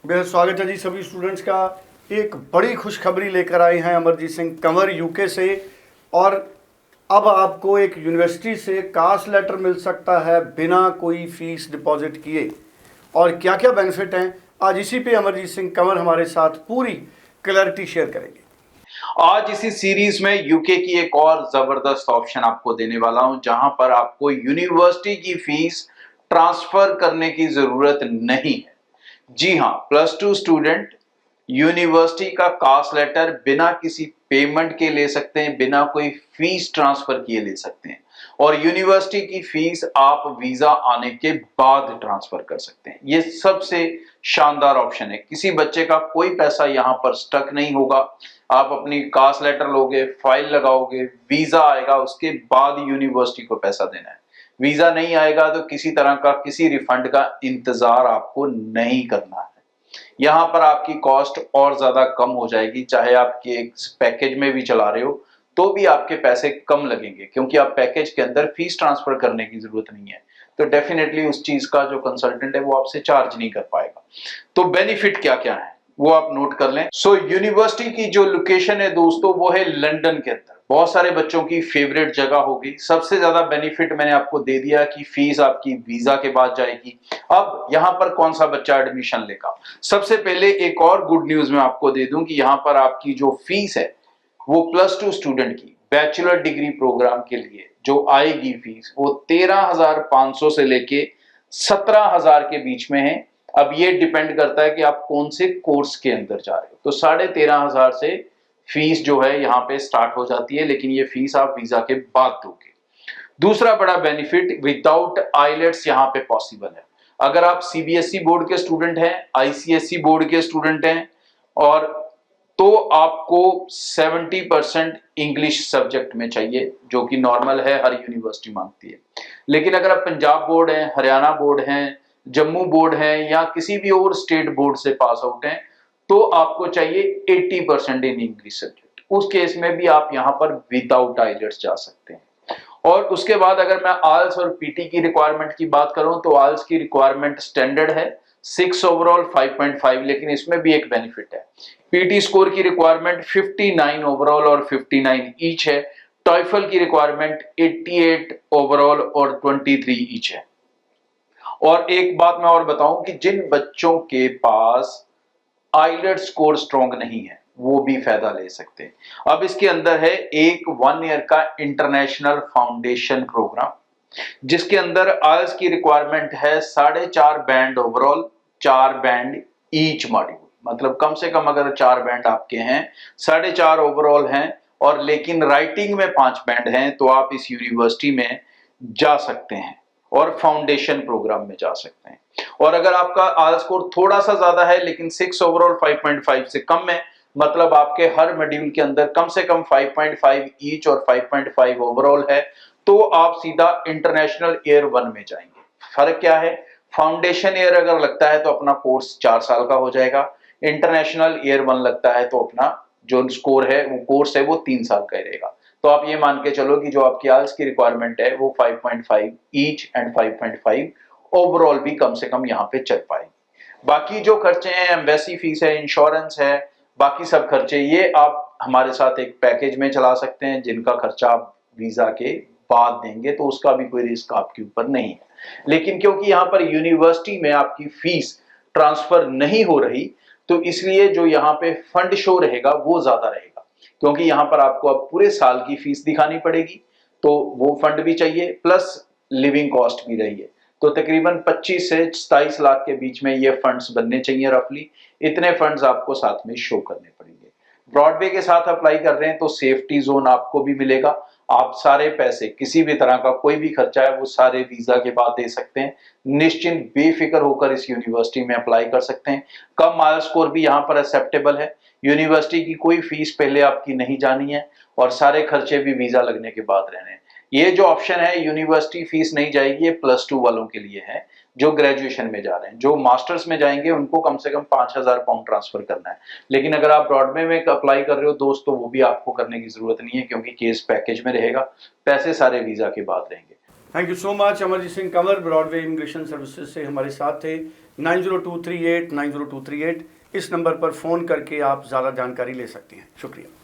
बेहद स्वागत है जी सभी स्टूडेंट्स का। एक बड़ी खुशखबरी लेकर आए हैं अमरजीत सिंह कंवर यूके से। और अब आपको एक यूनिवर्सिटी से कास्ट लेटर मिल सकता है बिना कोई फीस डिपॉजिट किए। और क्या क्या बेनिफिट हैं, आज इसी पे अमरजीत सिंह कंवर हमारे साथ पूरी क्लैरिटी शेयर करेंगे। आज इसी सीरीज में यूके की एक और जबरदस्त ऑप्शन आपको देने वाला हूं, जहां पर आपको यूनिवर्सिटी की फीस ट्रांसफर करने की जरूरत नहीं है। जी हां, +2 स्टूडेंट यूनिवर्सिटी का कास्ट लेटर बिना किसी पेमेंट के ले सकते हैं, बिना कोई फीस ट्रांसफर किए ले सकते हैं। और यूनिवर्सिटी की फीस आप वीजा आने के बाद ट्रांसफर कर सकते हैं। ये सबसे शानदार ऑप्शन है। किसी बच्चे का कोई पैसा यहां पर स्टक नहीं होगा। आप अपनी कास्ट लेटर लोगे, फाइल लगाओगे, वीजा आएगा, उसके बाद यूनिवर्सिटी को पैसा देना है। वीजा नहीं आएगा तो किसी तरह का किसी रिफंड का इंतजार आपको नहीं करना है। यहां पर आपकी कॉस्ट और ज्यादा कम हो जाएगी। चाहे आप एक पैकेज में भी चला रहे हो तो भी आपके पैसे कम लगेंगे, क्योंकि आप पैकेज के अंदर फीस ट्रांसफर करने की जरूरत नहीं है। तो डेफिनेटली उस चीज का जो कंसल्टेंट है वो आपसे चार्ज नहीं कर पाएगा। तो बेनिफिट क्या क्या है वो आप नोट कर लें। यूनिवर्सिटी की जो लोकेशन है दोस्तों, वो है लंदन के अंदर। बहुत सारे बच्चों की फेवरेट जगह होगी। सबसे ज्यादा बेनिफिट मैंने आपको दे दिया कि फीस आपकी वीजा के बाद जाएगी। अब यहां पर कौन सा बच्चा एडमिशन लेगा? सबसे पहले एक और गुड न्यूज मैं आपको दे दूं कि यहां पर आपकी जो फीस है वो +2 स्टूडेंट की बैचलर डिग्री प्रोग्राम के लिए जो आएगी फीस, वो 13,500 से लेके 17,000 के बीच में है। अब ये डिपेंड करता है कि आप कौन से कोर्स के अंदर जा रहे हो। तो 13,500 से फीस जो है यहाँ पे स्टार्ट हो जाती है, लेकिन ये फीस आप वीजा के बाद दोगे। दूसरा बड़ा बेनिफिट, विदाउट आइलेट्स यहाँ पे पॉसिबल है। अगर आप सीबीएसई बोर्ड के स्टूडेंट हैं, आईसीएसई बोर्ड के स्टूडेंट हैं, और तो आपको 70% इंग्लिश सब्जेक्ट में चाहिए, जो कि नॉर्मल है, हर यूनिवर्सिटी मांगती है। लेकिन अगर आप पंजाब बोर्ड हैं, हरियाणा बोर्ड हैं, जम्मू बोर्ड हैं, या किसी भी और स्टेट बोर्ड से पास आउट हैं, तो आपको चाहिए 80% इन इंग्लिश सब्जेक्ट। उस केस में भी आप यहाँ पर विदाउट आइलेट्स जा सकते हैं। और उसके बाद अगर मैं आल्स और पीटी की रिक्वायरमेंट की बात करूं तो आल्स की रिक्वायरमेंट स्टैंडर्ड है 6 ओवरऑल 5.5, लेकिन इसमें भी एक बेनिफिट है। पीटी स्कोर की रिक्वायरमेंट 59 ओवरऑल और 59 ईच है। टॉयफल की रिक्वायरमेंट 88 ओवरऑल और 23 ईच है। और एक बात मैं और बताऊं कि जिन बच्चों के पास आइलेट स्कोर स्ट्रॉन्ग नहीं है वो भी फायदा ले सकते हैं। अब इसके अंदर है एक 1 ईयर का इंटरनेशनल फाउंडेशन प्रोग्राम, जिसके अंदर आइल्स की रिक्वायरमेंट है 4.5 band overall, 4 band each module. मतलब कम से कम अगर 4 बैंड आपके हैं, 4.5 ओवरऑल हैं, और लेकिन राइटिंग में 5 बैंड हैं, तो आप इस यूनिवर्सिटी में जा सकते हैं और फाउंडेशन प्रोग्राम में जा सकते हैं। और अगर आपका आल स्कोर थोड़ा सा ज्यादा है लेकिन 6 ओवरऑल 5.5 से कम है, मतलब आपके हर मॉड्यूल के अंदर कम से कम 5.5 ईच और 5.5 ओवरऑल है, तो आप सीधा इंटरनेशनल ईयर 1 में जाएंगे। फर्क क्या है? फाउंडेशन ईयर अगर लगता है तो अपना कोर्स 4 साल का हो जाएगा। इंटरनेशनल ईयर 1 लगता है तो अपना जो स्कोर है, वो कोर्स है, वो 3 साल का ही रहेगा। तो आप ये मान के चलो कि जो आपकी आल्स की रिक्वायरमेंट है वो 5.5 ईच एंड 5.5 ओवरऑल भी कम से कम यहाँ पे चल पाएंगे। बाकी जो खर्चे हैं, एम्बेसी फीस है, इंश्योरेंस है, बाकी सब खर्चे, ये आप हमारे साथ एक पैकेज में चला सकते हैं, जिनका खर्चा आप वीजा के बाद देंगे, तो उसका भी कोई रिस्क आपके ऊपर नहीं है। लेकिन क्योंकि यहाँ पर यूनिवर्सिटी में आपकी फीस ट्रांसफर नहीं हो रही, तो इसलिए जो यहाँ पे फंड शो रहेगा वो ज्यादा रहेगा, क्योंकि यहाँ पर आपको अब पूरे साल की फीस दिखानी पड़ेगी, तो वो फंड भी चाहिए, प्लस लिविंग कॉस्ट भी रही है। तो तकरीबन 25 से 27 लाख के बीच में ये फंड्स बनने चाहिए रफली। इतने फंड्स आपको साथ में शो करने पड़ेंगे। ब्रॉडवे के साथ अप्लाई कर रहे हैं तो सेफ्टी जोन आपको भी मिलेगा। आप सारे पैसे, किसी भी तरह का कोई भी खर्चा है, वो सारे वीजा के बाद दे सकते हैं। निश्चिंत बेफिक्र होकर इस यूनिवर्सिटी में अप्लाई कर सकते हैं। कम माइल स्कोर भी यहाँ पर एक्सेप्टेबल है। यूनिवर्सिटी की कोई फीस पहले आपकी नहीं जानी है, और सारे खर्चे भी वीजा लगने के बाद रहने हैं। ये जो ऑप्शन है, यूनिवर्सिटी फीस नहीं जाएगी, ये +2 वालों के लिए है जो ग्रेजुएशन में जा रहे हैं। जो मास्टर्स में जाएंगे उनको कम से कम 5,000 पाउंड ट्रांसफर करना है। लेकिन अगर आप ब्रॉडवे में अप्लाई कर रहे हो दोस्त, तो वो भी आपको करने की जरूरत नहीं है, क्योंकि केस पैकेज में रहेगा, पैसे सारे वीजा के बाद रहेंगे। Thank you so much. Amarjeet Singh Kanwar Broadway immigration services से हमारे साथ थे। 9023890238 इस नंबर पर फ़ोन करके आप ज़्यादा जानकारी ले सकते हैं। शुक्रिया।